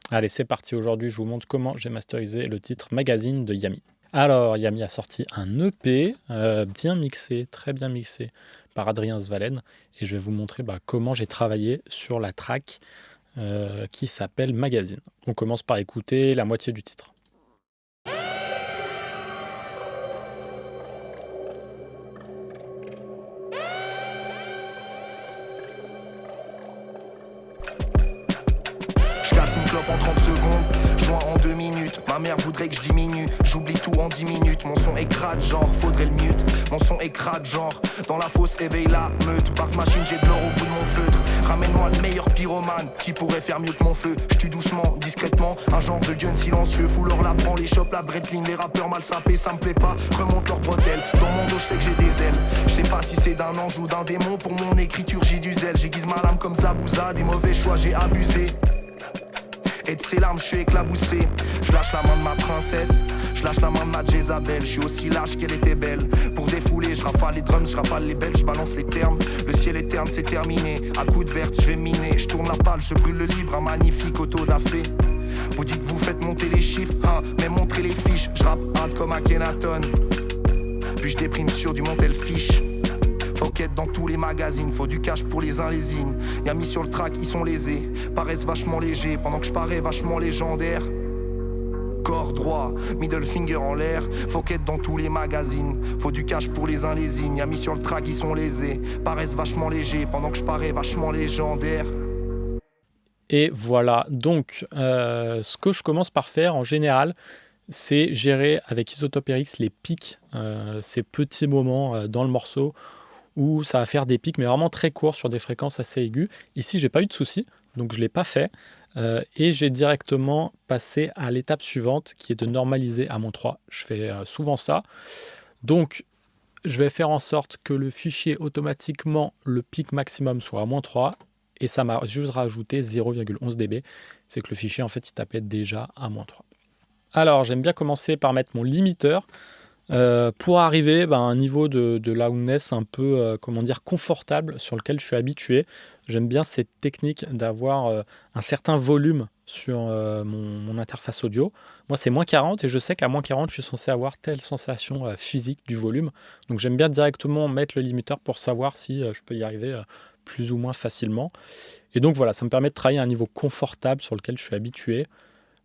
Allez, c'est parti. Aujourd'hui, je vous montre comment j'ai masterisé le titre Magazine de Yami. Alors, Yami a sorti un EP bien mixé, très bien mixé par Adrien Svalen. Et je vais vous montrer comment j'ai travaillé sur la track qui s'appelle Magazine. On commence par écouter la moitié du titre. Je casse une clope en 30 secondes, joint en 2 minutes. Ma mère voudrait que je diminue, j'oublie tout en 10 minutes. Mon son est crade, genre, faudrait le mute. Mon son est crade, genre, dans la fosse éveille la meute. Par ce machine, j'ai de l'or au bout de mon feutre. Ramène-moi le meilleur pyromane, qui pourrait faire mieux que mon feu. J'tue doucement, discrètement, un genre de gun silencieux. Fous leur la prend, les chopes, la bretline. Les rappeurs mal sapés, ça me plaît pas, remonte leur bretelle. Dans mon dos, je sais que j'ai des ailes. Je sais pas si c'est d'un ange ou d'un démon. Pour mon écriture, j'ai du zèle. J'aiguise ma lame comme Zabouza, des mauvais choix, j'ai abusé. Et de ses larmes, je suis éclaboussé. Je lâche la main de ma princesse, je lâche la main de ma Jézabel. Je suis aussi lâche qu'elle était belle. Pour défouler, je rafale les drums, je rafale les belles, je balance les termes. Le ciel est terne, c'est terminé. À coups de verte, je vais miner. Je tourne la page, je brûle le livre, un magnifique auto da fé. Vous dites que vous faites monter les chiffres, hein, mais montrez les fiches. Je rappe hard comme Akhenaton. Puis je déprime sur du montel fiche. Faut qu'être dans tous les magazines, faut du cash pour les uns les zines. Y'a mis sur le track, ils sont lésés, paraissent vachement légers, pendant que je parais vachement légendaire. Corps droit, middle finger en l'air, faut qu'être dans tous les magazines. Faut du cash pour les uns les zines, y'a mis sur le track, ils sont lésés, paraissent vachement légers, pendant que je parais vachement légendaire. Et voilà, donc ce que je commence par faire en général, c'est gérer avec Isotope RX les pics, ces petits moments dans le morceau où ça va faire des pics, mais vraiment très courts sur des fréquences assez aiguës. Ici, j'ai pas eu de souci, donc je l'ai pas fait. Et j'ai directement passé à l'étape suivante, qui est de normaliser à -3. Je fais souvent ça. Donc, je vais faire en sorte que le fichier, automatiquement, le pic maximum soit à -3. Et ça m'a juste rajouté 0,11 dB. C'est que le fichier, en fait, il tapait déjà à -3. Alors, j'aime bien commencer par mettre mon limiteur. Pour arriver à un niveau de loudness un peu confortable sur lequel je suis habitué. J'aime bien cette technique d'avoir un certain volume sur mon interface audio. Moi, c'est -40 et je sais qu'à -40, je suis censé avoir telle sensation physique du volume. Donc, j'aime bien directement mettre le limiteur pour savoir si je peux y arriver plus ou moins facilement. Et donc, voilà, ça me permet de travailler à un niveau confortable sur lequel je suis habitué.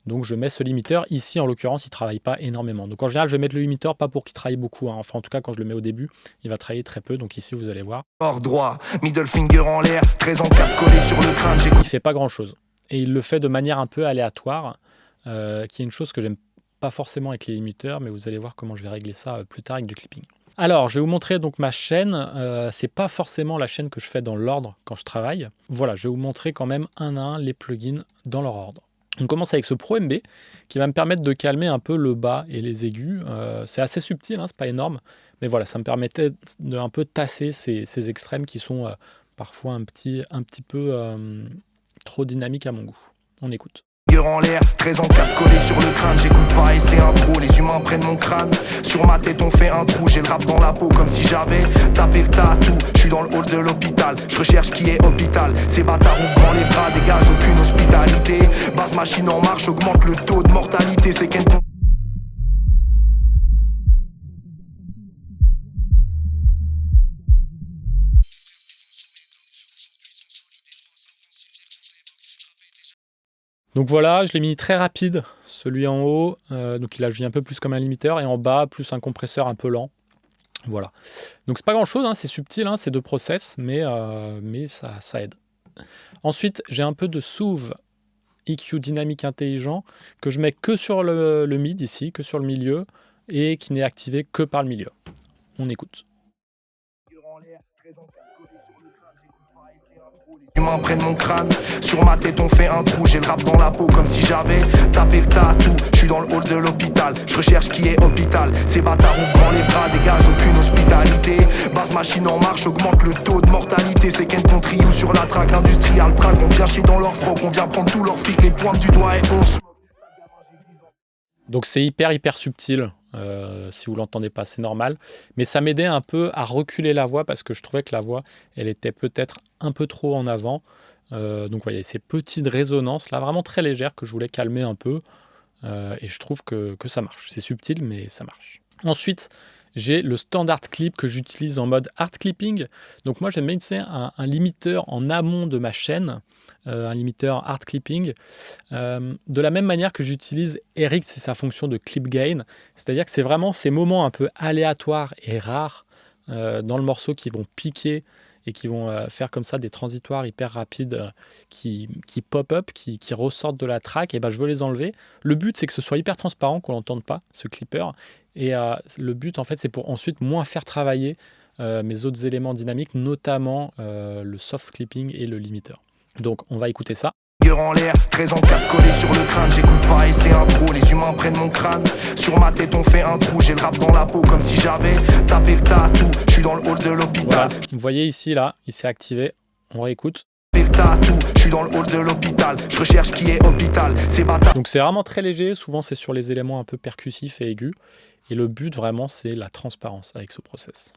Donc je mets ce limiteur. Ici, en l'occurrence, il ne travaille pas énormément. Donc en général, je vais mettre le limiteur pas pour qu'il travaille beaucoup. Enfin, en tout cas, quand je le mets au début, il va travailler très peu. Donc ici, vous allez voir. Corps droit, middle finger en l'air, 13 ans casse collé sur le crâne, Il ne fait pas grand-chose. Et il le fait de manière un peu aléatoire, qui est une chose que j'aime pas forcément avec les limiteurs, mais vous allez voir comment je vais régler ça plus tard avec du clipping. Alors, je vais vous montrer donc ma chaîne. C'est pas forcément la chaîne que je fais dans l'ordre quand je travaille. Voilà, je vais vous montrer quand même un à un les plugins dans leur ordre. On commence avec ce Pro MB qui va me permettre de calmer un peu le bas et les aigus. C'est assez subtil, c'est pas énorme, mais voilà, ça me permettait de un peu tasser ces extrêmes qui sont parfois un petit peu trop dynamiques à mon goût. On écoute. En l'air, 13 ans casse collé sur le crâne, j'écoute pas et c'est un trop, les humains prennent mon crâne. Sur ma tête on fait un trou, j'ai le rap dans la peau comme si j'avais tapé le tatou. Je suis dans le hall de l'hôpital, je recherche qui est hôpital. Ces bâtards ouvrent grand les bras, dégagent aucune hospitalité. Basse machine en marche, augmente le taux de mortalité, c'est qu'elle. Donc voilà, je l'ai mis très rapide, celui en haut, donc il agit un peu plus comme un limiteur, et en bas, plus un compresseur un peu lent. Voilà. Donc c'est pas grand chose, c'est subtil, ces deux process, mais ça aide. Ensuite, j'ai un peu de SUV EQ dynamique intelligent que je mets que sur le mid ici, que sur le milieu, et qui n'est activé que par le milieu. On écoute. Les humains prennent mon crâne, sur ma tête on fait un trou. J'ai le rap dans la peau comme si j'avais tapé le tatou. Je suis dans le hall de l'hôpital, je recherche qui est hôpital. Ces bâtards ouvrent grand les bras, dégagent aucune hospitalité. Basse machine en marche, augmente le taux de mortalité. C'est qu'un contriou sur la traque, industrial track. On vient chier dans leur froc, on vient prendre tout leur fric. Les pointes du doigt et on se... Donc c'est hyper subtil, si vous l'entendez pas, c'est normal. Mais ça m'aidait un peu à reculer la voix parce que je trouvais que la voix, elle était peut-être un peu trop en avant. Donc il y a ces petites résonances là, vraiment très légères que je voulais calmer un peu. Et je trouve que ça marche. C'est subtil, mais ça marche. Ensuite, j'ai le standard clip que j'utilise en mode art clipping. Donc moi, j'aime bien utiliser un limiteur en amont de ma chaîne, un limiteur art clipping. De la même manière que j'utilise RX et sa fonction de clip gain. C'est-à-dire que c'est vraiment ces moments un peu aléatoires et rares dans le morceau qui vont piquer et qui vont faire comme ça des transitoires hyper rapides qui pop-up, qui ressortent de la track, et ben je veux les enlever. Le but, c'est que ce soit hyper transparent, qu'on l'entende pas, ce clipper. Et le but, en fait, c'est pour ensuite moins faire travailler mes autres éléments dynamiques, notamment le soft clipping et le limiter. Donc, on va écouter ça. En l'air, 13 ans casse-collé sur le crâne, j'écoute pas et c'est un trop, les humains prennent mon crâne, sur ma tête on fait un trou, j'ai le rap dans la peau comme si j'avais tapé le tatou, je suis dans le hall de l'hôpital. Voilà. Vous voyez ici, là, il s'est activé, on réécoute. Le tatou, je suis dans le hall de l'hôpital, je recherche qui est hôpital, c'est bâtard. Donc c'est vraiment très léger, souvent c'est sur les éléments un peu percussifs et aigus, et le but vraiment c'est la transparence avec ce process.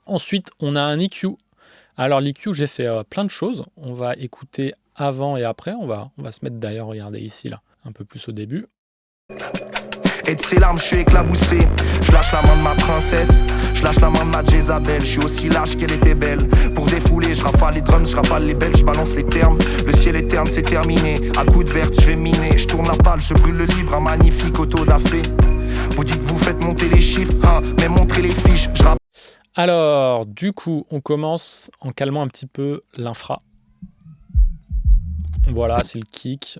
Ensuite, on a un EQ. Alors l'EQ, j'ai fait plein de choses, on va écouter avant et après, on va se mettre d'ailleurs, regardez ici là, un peu plus au début. Et de ses larmes, je suis éclaboussé. Je lâche la main de ma princesse, je lâche la main de ma Jézabel. Je suis aussi lâche qu'elle était belle. Pour défouler, je rafale les drums, je rafale les belles, je balance les termes. Le ciel est terne, c'est terminé. À coups de verte, je vais miner. Je tourne la page, je brûle le livre, un magnifique auto da fé. Vous dites que vous faites monter les chiffres, hein, mais montrez les fiches. Alors, du coup, on commence en calmant un petit peu l'infra. Voilà, c'est le kick.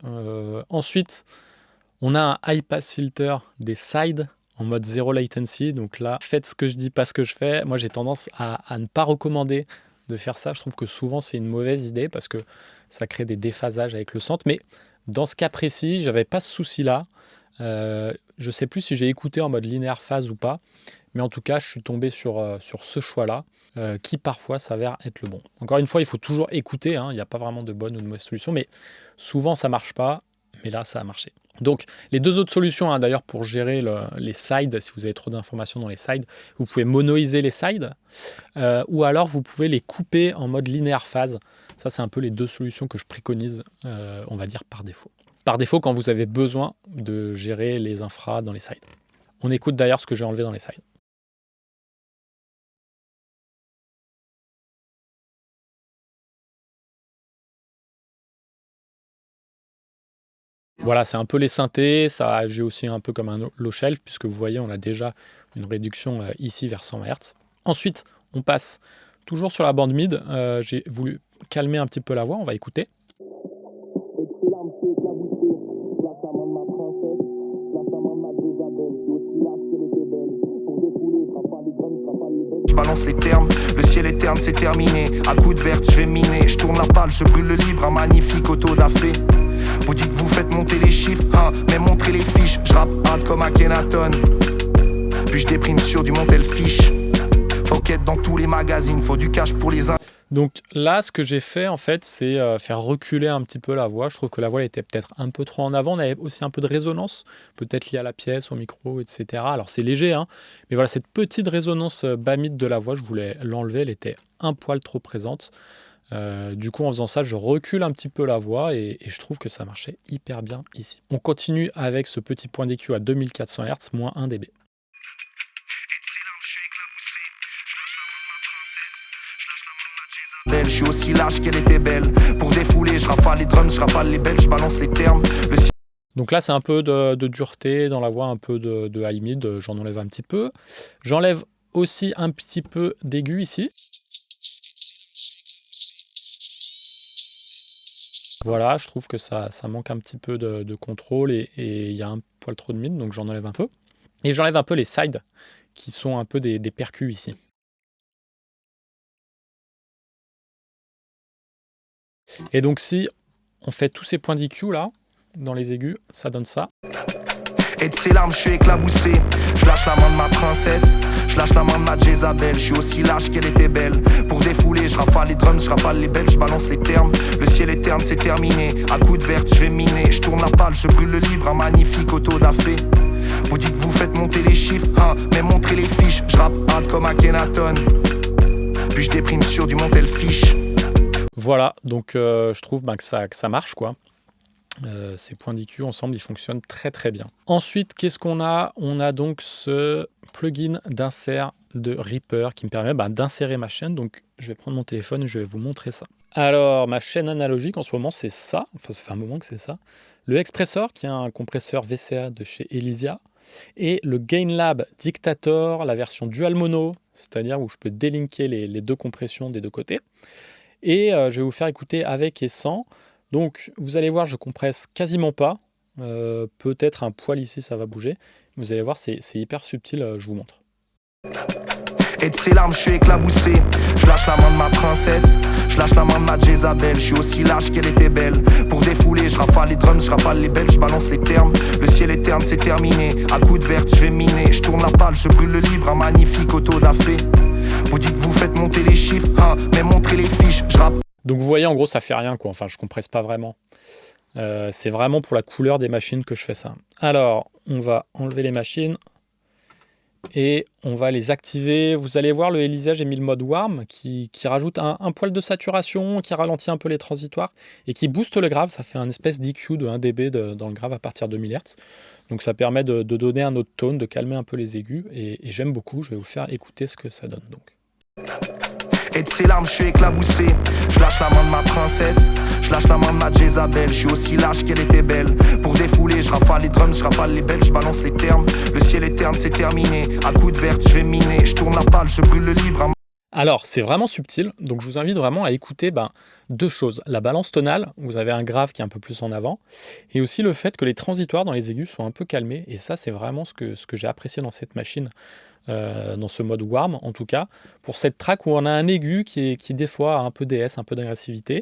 Ensuite, on a un high pass filter des sides en mode zero latency. Donc là, faites ce que je dis, pas ce que je fais. Moi, j'ai tendance à ne pas recommander de faire ça. Je trouve que souvent, c'est une mauvaise idée parce que ça crée des déphasages avec le centre. Mais dans ce cas précis, j'avais pas ce souci-là. Je sais plus si j'ai écouté en mode linéaire phase ou pas. Mais en tout cas, je suis tombé sur ce choix-là. Qui parfois s'avère être le bon. Encore une fois, il faut toujours écouter, hein, il n'y a pas vraiment de bonne ou de mauvaise solution, mais souvent ça ne marche pas, mais là ça a marché. Donc les deux autres solutions, hein, d'ailleurs pour gérer les sides, si vous avez trop d'informations dans les sides, vous pouvez monoiser les sides, ou alors vous pouvez les couper en mode linéaire phase. Ça c'est un peu les deux solutions que je préconise, on va dire par défaut. Par défaut quand vous avez besoin de gérer les infras dans les sides. On écoute d'ailleurs ce que j'ai enlevé dans les sides. Voilà, c'est un peu les synthés, ça agit aussi un peu comme un low shelf, puisque vous voyez, on a déjà une réduction ici vers 100 Hz. Ensuite, on passe toujours sur la bande mid. J'ai voulu calmer un petit peu la voix, on va écouter. Je balance les termes, le ciel est terne, c'est terminé. À coups de verte, je vais miner. Je tourne la page, je brûle le livre, un magnifique auto da fé. Vous dites que vous faites monter les chiffres, hein, mais montrez les fiches. Je rappe hard comme Akhenaton, puis je déprime sur du Montel fiche. Faut qu'être dans tous les magazines, faut du cash pour les... Donc là, ce que j'ai fait, en fait, c'est faire reculer un petit peu la voix. Je trouve que la voix elle était peut-être un peu trop en avant. On avait aussi un peu de résonance, peut-être liée à la pièce, au micro, etc. Alors c'est léger, hein, mais voilà, cette petite résonance bas mid de la voix, je voulais l'enlever. Elle était un poil trop présente. Du coup, en faisant ça, je recule un petit peu la voix et je trouve que ça marchait hyper bien ici. On continue avec ce petit point d'EQ à 2400 Hz, moins 1 dB. Je suis aussi lâche qu'elle était belle. Pour défouler, je rafale les drums, je rafale les belles, je balance les termes. Donc là, c'est un peu de dureté dans la voix, un peu de high mid. J'en enlève un petit peu. J'enlève aussi un petit peu d'aigu ici. Voilà, je trouve que ça manque un petit peu de contrôle et il y a un poil trop de mid, donc j'en enlève un peu. Et j'enlève un peu les sides, qui sont un peu des percus ici. Et donc si on fait tous ces points d'EQ là, dans les aigus, ça donne ça. Et de ses larmes, je suis éclaboussé. Je lâche la main de ma princesse, je lâche la main de ma Jézabel. Je suis aussi lâche qu'elle était belle. Pour défouler, je rafale les drums, je rafale les belles, je balance les termes. Le ciel est terne, c'est terminé. À coups de verte, je vais miner. Je tourne la page, je brûle le livre, un magnifique auto da fé. Vous dites que vous faites monter les chiffres, hein, mais montrez les fiches. Je rappe hard comme Akhenaton, puis je déprime sur du Montel fiche. Voilà, donc je trouve que ça marche, quoi. Ces points d'IQ ensemble, ils fonctionnent très très bien. Ensuite, qu'est-ce qu'on a? On a donc ce plugin d'insert de Reaper qui me permet d'insérer ma chaîne. Donc je vais prendre mon téléphone et je vais vous montrer ça. Alors, ma chaîne analogique en ce moment, c'est ça. Enfin, ça fait un moment que c'est ça. Le Expressor, qui est un compresseur VCA de chez Elysia. Et le Gainlab Dictator, la version dual mono, c'est-à-dire où je peux délinker les deux compressions des deux côtés. Et je vais vous faire écouter avec et sans. Donc, vous allez voir, je compresse quasiment pas. Peut-être un poil ici, ça va bouger. Vous allez voir, c'est hyper subtil, je vous montre. Et de ses larmes, je suis éclaboussé. Je lâche la main de ma princesse, je lâche la main de ma Jezabel. Je suis aussi lâche qu'elle était belle. Pour défouler, je rafale les drums, je rafale les belles, je balance les termes. Le ciel est terne, c'est terminé. À coups de verte, je vais miner. Je tourne la page, je brûle le livre, un magnifique auto da fé. Vous dites que vous faites monter les chiffres, hein, mais montrez les fiches, je rappe. Donc vous voyez, en gros, ça fait rien, quoi. Enfin, je compresse pas vraiment. C'est vraiment pour la couleur des machines que je fais ça. Alors, on va enlever les machines et on va les activer. Vous allez voir, le Elysia, j'ai mis le mode warm qui rajoute un poil de saturation, qui ralentit un peu les transitoires et qui booste le grave. Ça fait un espèce d'EQ de 1 dB dans le grave à partir de 1000 Hz. Donc ça permet de donner un autre tone, de calmer un peu les aigus et j'aime beaucoup. Je vais vous faire écouter ce que ça donne donc. Et de ses larmes, je suis éclaboussé. Je lâche la main de ma princesse, je lâche la main de ma Jezabel. Je suis aussi lâche qu'elle était belle. Pour défouler, je rafale les drums, je rafale les belles, je balance les termes. Le ciel est terne, c'est terminé. À coups de verte, je vais miner. Je tourne la page, je brûle le livre. Alors, c'est vraiment subtil, donc je vous invite vraiment à écouter deux choses. La balance tonale, vous avez un grave qui est un peu plus en avant, et aussi le fait que les transitoires dans les aigus soient un peu calmés, et ça, c'est vraiment ce que j'ai apprécié dans cette machine, dans ce mode warm, en tout cas, pour cette track où on a un aigu qui des fois a un peu DS, un peu d'agressivité,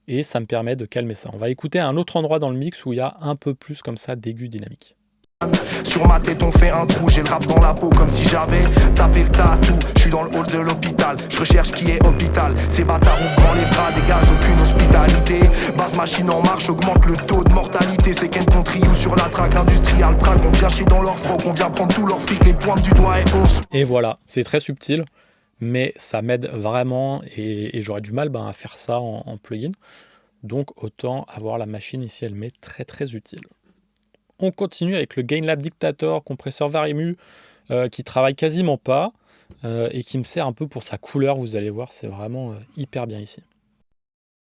et ça me permet de calmer ça. On va écouter à un autre endroit dans le mix où il y a un peu plus comme ça d'aigus dynamiques. Sur ma tête on fait un trou, j'ai le rap dans la peau comme si j'avais tapé le tatou. Je suis dans le hall de l'hôpital, je recherche qui est hôpital. Ces bâtards ouvrent grand les bras, dégagent aucune hospitalité. Base machine en marche, augmente le taux de mortalité. C'est qu'un contriou sur la traque industrielle. Track, on vient chier dans leur froc, on vient prendre tout leur fric, les pointes du doigt et on se... Et voilà, c'est très subtil, mais ça m'aide vraiment et j'aurais du mal à faire ça en plugin. Donc autant avoir la machine ici, elle m'est très très utile. On continue avec le Gainlab Dictator, compresseur Varimu, qui travaille quasiment pas et qui me sert un peu pour sa couleur. Vous allez voir, c'est vraiment hyper bien ici.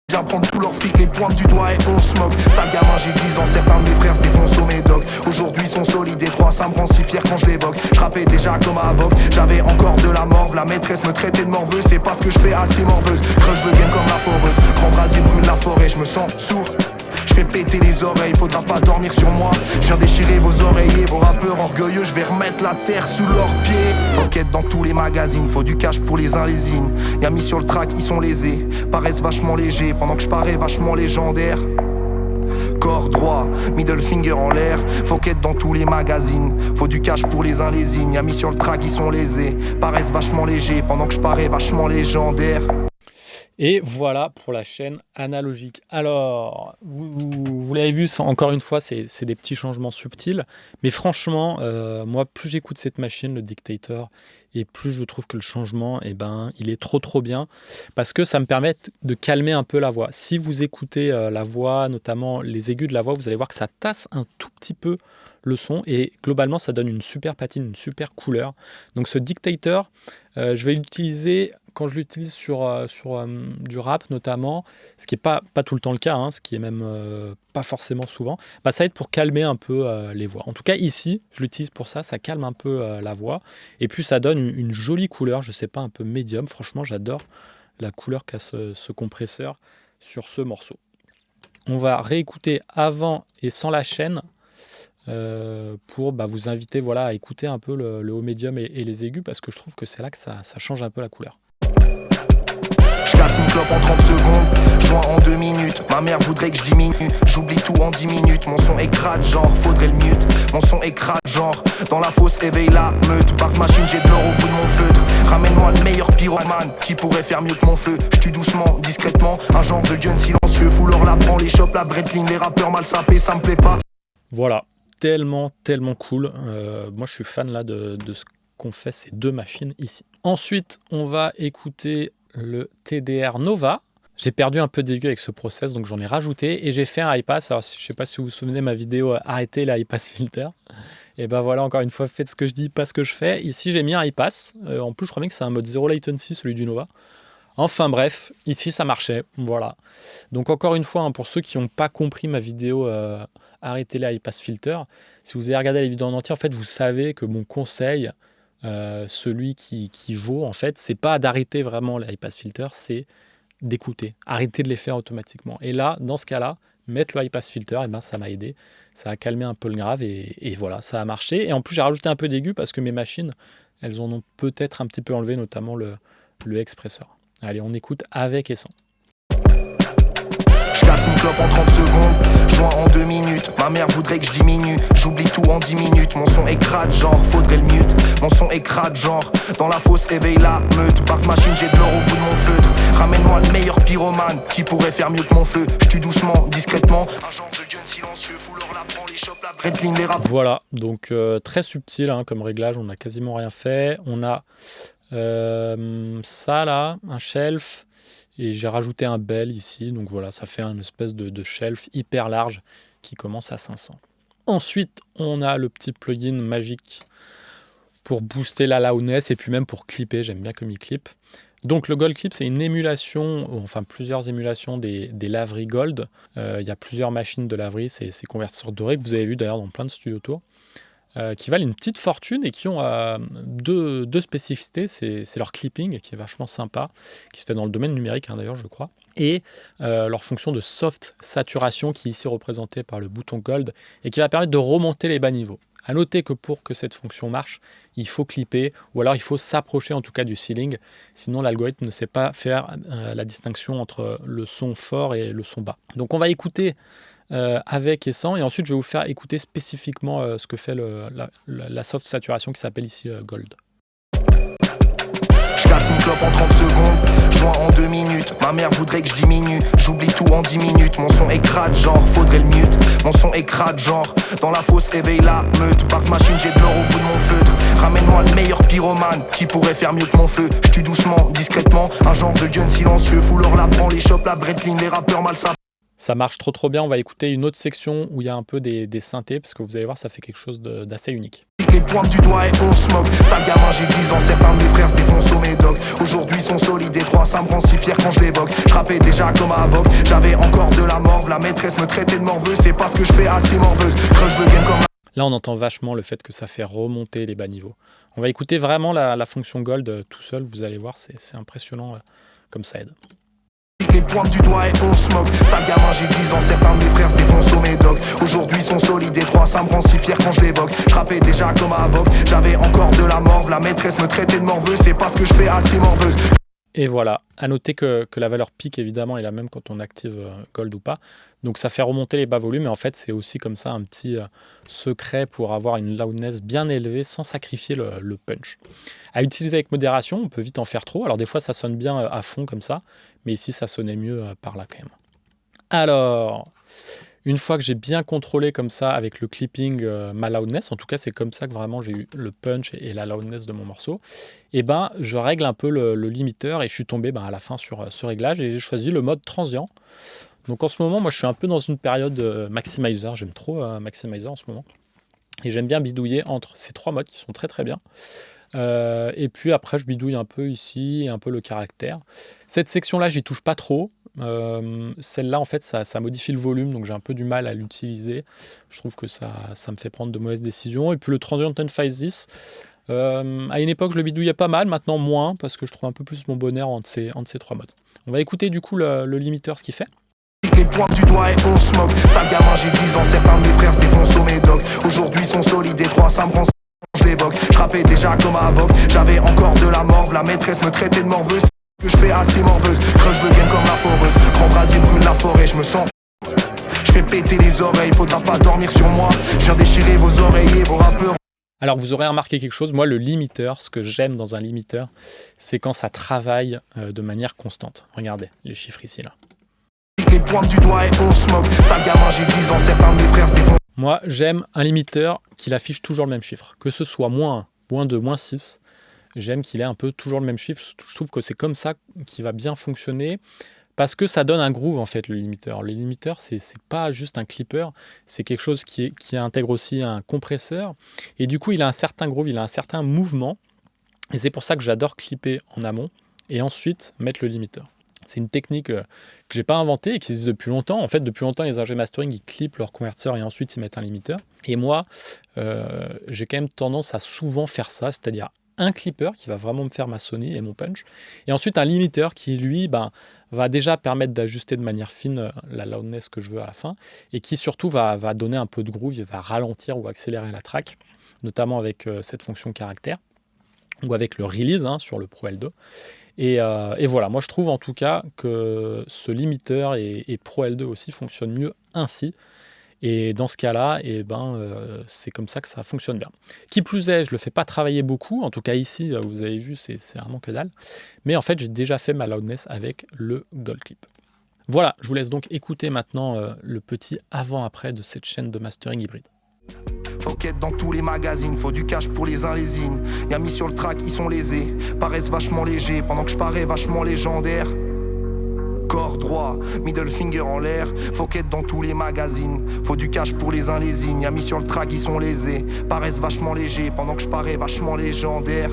Viens prendre tout leur fric, les pointes du doigt et on se moque. Sale gamin, j'ai 10 ans, certains de mes frères se défoncent au médoc. Aujourd'hui sont solides et trois, ça me rend si fier quand je l'évoque. Je rappais déjà comme avoc, j'avais encore de la morve. La maîtresse me traitait de morveuse, c'est parce que je fais assez morveuse. Creuse le game comme la foreuse, grand brasier brûle la forêt, je me sens sourd. Je fais péter les oreilles, faudra pas dormir sur moi. Je viens déchirer vos oreillers, vos rappeurs orgueilleux. Je vais remettre la terre sous leurs pieds. Faut qu'être dans tous les magazines, faut du cash pour les uns les in. Y'a mis sur le track, ils sont lésés, paraissent vachement légers, pendant que je parais vachement légendaire. Corps droit, middle finger en l'air. Faut qu'être dans tous les magazines, faut du cash pour les uns les in. Y'a mis sur le track, ils sont lésés, paraissent vachement légers, pendant que je parais vachement légendaire. Et voilà pour la chaîne analogique. Alors, vous l'avez vu, encore une fois, c'est des petits changements subtils. Mais franchement, moi, plus j'écoute cette machine, le Dictator, et plus je trouve que le changement, il est trop bien. Parce que ça me permet de calmer un peu la voix. Si vous écoutez la voix, notamment les aigus de la voix, vous allez voir que ça tasse un tout petit peu le son. Et globalement, ça donne une super patine, une super couleur. Donc ce Dictator, je vais l'utiliser... Quand je l'utilise sur du rap notamment, ce qui n'est pas tout le temps le cas, ce qui est même pas forcément souvent, ça aide pour calmer un peu les voix. En tout cas ici, je l'utilise pour ça, ça calme un peu la voix. Et puis ça donne une jolie couleur, je sais pas, un peu médium. Franchement, j'adore la couleur qu'a ce compresseur sur ce morceau. On va réécouter avant et sans la chaîne pour vous inviter à écouter un peu le haut médium et les aigus parce que je trouve que c'est là que ça change un peu la couleur. Je casse une clope en 30 secondes, joint en 2 minutes. Ma mère voudrait que je diminue, j'oublie tout en 10 minutes. Mon son écrase genre, faudrait le mute. Mon son écrase genre, dans la fosse éveille la meute. Par machine j'ai de l'or au bout de mon feutre. Ramène-moi le meilleur pyromane qui pourrait faire mieux que mon feu. Je tue doucement, discrètement, un genre de gun silencieux. Fouleur la prend, les chopes, la Breitling, les rappeurs mal sapés, ça me plaît pas. Voilà, tellement cool. Moi je suis fan là de ce qu'ont fait ces deux machines ici. Ensuite, on va écouter le TDR Nova. J'ai perdu un peu d'aigu avec ce process, donc j'en ai rajouté et j'ai fait un high pass. Alors, je ne sais pas si vous vous souvenez de ma vidéo arrêter les high pass filter. Et ben voilà, encore une fois, faites ce que je dis, pas ce que je fais. Ici, j'ai mis un high pass. En plus, je crois bien que c'est un mode 0 latency, celui du Nova. Enfin bref, ici, ça marchait. Voilà. Donc encore une fois, hein, pour ceux qui n'ont pas compris ma vidéo arrêter les high pass filter, si vous avez regardé la vidéo en entier, en fait, vous savez que mon conseil, celui qui vaut, en fait, c'est pas d'arrêter vraiment les high pass filter, c'est d'écouter, arrêter de les faire automatiquement. Et là, dans ce cas-là, mettre le high pass filter, et ben, ça m'a aidé. Ça a calmé un peu le grave et voilà, ça a marché. Et en plus, j'ai rajouté un peu d'aigu parce que mes machines, elles en ont peut-être un petit peu enlevé, notamment le expresseur. Allez, on écoute avec et sans. Je casse une clope en 30 secondes, joint en 2 minutes. Ma mère voudrait que je diminue, j'oublie tout en 10 minutes. Mon son est crade, genre, faudrait le mute. Mon son est crade, genre, dans la fosse, éveille la meute. Par machine, j'ai de l'or au bout de mon feutre. Ramène-moi le meilleur pyromane, qui pourrait faire mieux que mon feu. Je tue doucement, discrètement. Un genre de gun silencieux, fou l'or la prend, les chopes, la Breitling, les rap. Voilà, donc très subtil hein, comme réglage, on n'a quasiment rien fait. On a ça là, un shelf. Et j'ai rajouté un bell ici, donc voilà, ça fait une espèce de shelf hyper large qui commence à 500. Ensuite, on a le petit plugin magique pour booster la loudness et puis même pour clipper, j'aime bien comme il clip. Donc le Gold Clip, c'est une émulation, enfin plusieurs émulations des laveries Gold. Il y a plusieurs machines de laverie, ces convertisseurs dorés que vous avez vu d'ailleurs dans plein de studios tours. Qui valent une petite fortune et qui ont deux spécificités. C'est leur clipping qui est vachement sympa, qui se fait dans le domaine numérique hein, d'ailleurs je crois, et leur fonction de soft saturation qui est ici représentée par le bouton Gold et qui va permettre de remonter les bas niveaux. A noter que pour que cette fonction marche, il faut clipper ou alors il faut s'approcher en tout cas du ceiling, sinon l'algorithme ne sait pas faire la distinction entre le son fort et le son bas. Donc on va écouter avec et sans, et ensuite je vais vous faire écouter spécifiquement ce que fait la soft saturation qui s'appelle ici Gold. Je casse une clope en 30 secondes, joint en 2 minutes. Ma mère voudrait que je diminue, j'oublie tout en 10 minutes. Mon son est crade, genre, faudrait le mute. Mon son est crade, genre, dans la fosse, éveille la meute. Par machine, j'ai de l'or au bout de mon feutre. Ramène-moi le meilleur pyromane, qui pourrait faire mieux que mon feu. Je tue doucement, discrètement, un genre de gun silencieux. Fou l'or la prend, les chopes, la Breitling, les rappeurs malsains. Ça marche trop bien, on va écouter une autre section où il y a un peu des synthés, parce que vous allez voir, ça fait quelque chose d'assez unique. Les pointes du doigt et on se moque. Sale gamin, j'ai 10 ans, certains de mes frères se défoncent au médoc. Aujourd'hui sont solides et trois, ça me rend si fier quand je l'évoque. Je rappais déjà comme avoc, j'avais encore de la morve. La maîtresse me traitait de morveuse, c'est parce que je fais assez morveuse. Creuse le game comme là on entend vachement le fait que ça fait remonter les bas niveaux. On va écouter vraiment la fonction Gold tout seul, vous allez voir, c'est impressionnant comme ça aide. les pointes du doigt et on se moque. Sale gamin, j'ai 10 ans, certains de mes frères se défoncent au médoc. Aujourd'hui sont solides et trois, ça me rend si fier quand je l'évoque. Je rappais déjà comme avoc, j'avais encore de la morve. La maîtresse me traitait de morveuse, c'est parce que je fais assez morveuse. Et voilà, à noter que la valeur pic évidemment est la même quand on active Gold ou pas. Donc ça fait remonter les bas volumes, mais en fait c'est aussi comme ça un petit secret pour avoir une loudness bien élevée sans sacrifier le punch. À utiliser avec modération, on peut vite en faire trop. Alors des fois ça sonne bien à fond comme ça, mais ici ça sonnait mieux par là quand même. Alors, une fois que j'ai bien contrôlé comme ça avec le clipping ma loudness, en tout cas c'est comme ça que vraiment j'ai eu le punch et la loudness de mon morceau, et ben je règle un peu le limiteur et je suis tombé à la fin sur ce réglage et j'ai choisi le mode transient. Donc en ce moment moi je suis un peu dans une période maximizer, j'aime trop maximizer en ce moment et j'aime bien bidouiller entre ces trois modes qui sont très bien. Et puis après je bidouille un peu ici et un peu le caractère. Cette section là j'y touche pas trop. Celle-là en fait ça modifie le volume, donc j'ai un peu du mal à l'utiliser. Je trouve que ça me fait prendre de mauvaises décisions. Et puis le Transient Phase 10, à une époque je le bidouillais pas mal, maintenant moins parce que je trouve un peu plus mon bonheur entre ces trois modes. On va écouter du coup le limiteur ce qu'il fait. Les pointes du doigt et on se moque. Sale gamin, j'ai 10 ans, certains de mes frères se défoncent au médoc. Aujourd'hui sont solides et trois, ça me rend je l'évoque. Je rappais déjà comme avoc, j'avais encore de la morve. La maîtresse me traitait de morveuse, que je fais assez morveuse. Creuse le game comme la foreuse, grand brasier brûle la forêt, je me sens. Je fais péter les oreilles, faudra pas dormir sur moi. Je viens déchirer vos oreillers, vos rappeurs. Alors vous aurez remarqué quelque chose, moi le limiteur, ce que j'aime dans un limiteur, c'est quand ça travaille de manière constante. Regardez les chiffres ici là. Les pointes du doigt et on se moque. Sale gamin, j'ai 10 ans, certains de mes frères se défoncent. Moi j'aime un limiteur qui affiche toujours le même chiffre, que ce soit -1, -2, -6. J'aime qu'il ait un peu toujours le même chiffre, je trouve que c'est comme ça qu'il va bien fonctionner, Parce que ça donne un groove en fait, le limiteur. Le limiteur, c'est pas juste un clipper, c'est quelque chose qui intègre aussi un compresseur. Et du coup, il a un certain groove, il a un certain mouvement. Et c'est pour ça que j'adore clipper en amont et ensuite mettre le limiteur. C'est une technique que j'ai pas inventée et qui existe depuis longtemps. En fait, depuis longtemps, les ingé mastering, ils clippent leur convertisseur et ensuite ils mettent un limiteur. Et moi, j'ai quand même tendance à souvent faire ça, c'est-à-dire un clipper qui va vraiment me faire ma Sony et mon punch, et ensuite un limiteur qui, lui, va déjà permettre d'ajuster de manière fine la loudness que je veux à la fin, et qui surtout va donner un peu de groove, il va ralentir ou accélérer la track, notamment avec cette fonction caractère, ou avec le release sur le Pro L2. Et voilà, moi je trouve en tout cas que ce limiteur et Pro L2 aussi fonctionne mieux ainsi. Et dans ce cas-là, c'est comme ça que ça fonctionne bien. Qui plus est, je ne le fais pas travailler beaucoup. En tout cas ici, vous avez vu, c'est vraiment que dalle. Mais en fait, j'ai déjà fait ma loudness avec le Gold Clip. Voilà, je vous laisse donc écouter maintenant le petit avant-après de cette chaîne de mastering hybride. Faut qu'être dans tous les magazines, faut du cash pour les uns les zines. Y'a mis sur le track, ils sont lésés, paraissent vachement légers, pendant que je parais vachement légendaire. Corps droit, middle finger en l'air, faut qu'être dans tous les magazines. Faut du cash pour les uns les zines, y'a mis sur le track, ils sont lésés, paraissent vachement légers, pendant que je parais vachement légendaire.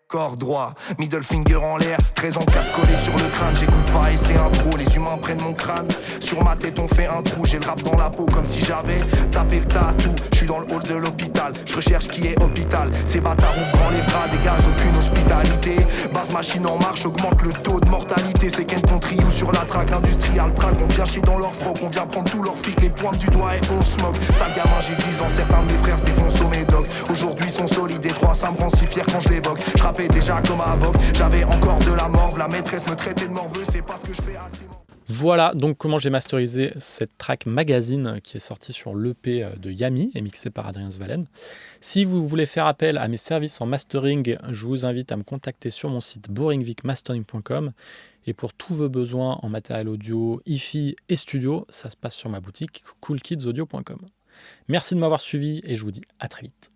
Corps droit, middle finger en l'air, 13 ans casse collé sur le crâne, j'écoute pas et c'est un trop, les humains prennent mon crâne. Sur ma tête on fait un trou, j'ai le rap dans la peau comme si j'avais tapé le tatou. Je suis dans le hall de l'hôpital, je recherche qui est hôpital. Ces bâtards ouvrant les bras, dégagent aucune hospitalité. Base machine en marche, augmente le taux de mortalité. C'est qu'un trio sur la traque industrielle, traque. On vient chier dans leur froc, on vient prendre tous leurs flics, les pointes du doigt et on se moque. Sale gamin, j'ai 10 ans, certains de mes frères se défoncent au médoc. Aujourd'hui sont solides et trois, ça me rend si fier quand je l'évoque. Je rappais déjà comme avoc, j'avais encore de la morve. La maîtresse me traitait de morveux, c'est parce que je fais assez. Voilà donc comment j'ai masterisé cette track Magazine qui est sortie sur l'EP de Yami et mixée par Adrien Svalen. Si vous voulez faire appel à mes services en mastering, je vous invite à me contacter sur mon site boringvicmastering.com. Et pour tous vos besoins en matériel audio, hi-fi et studio, ça se passe sur ma boutique coolkidsaudio.com. Merci de m'avoir suivi et je vous dis à très vite.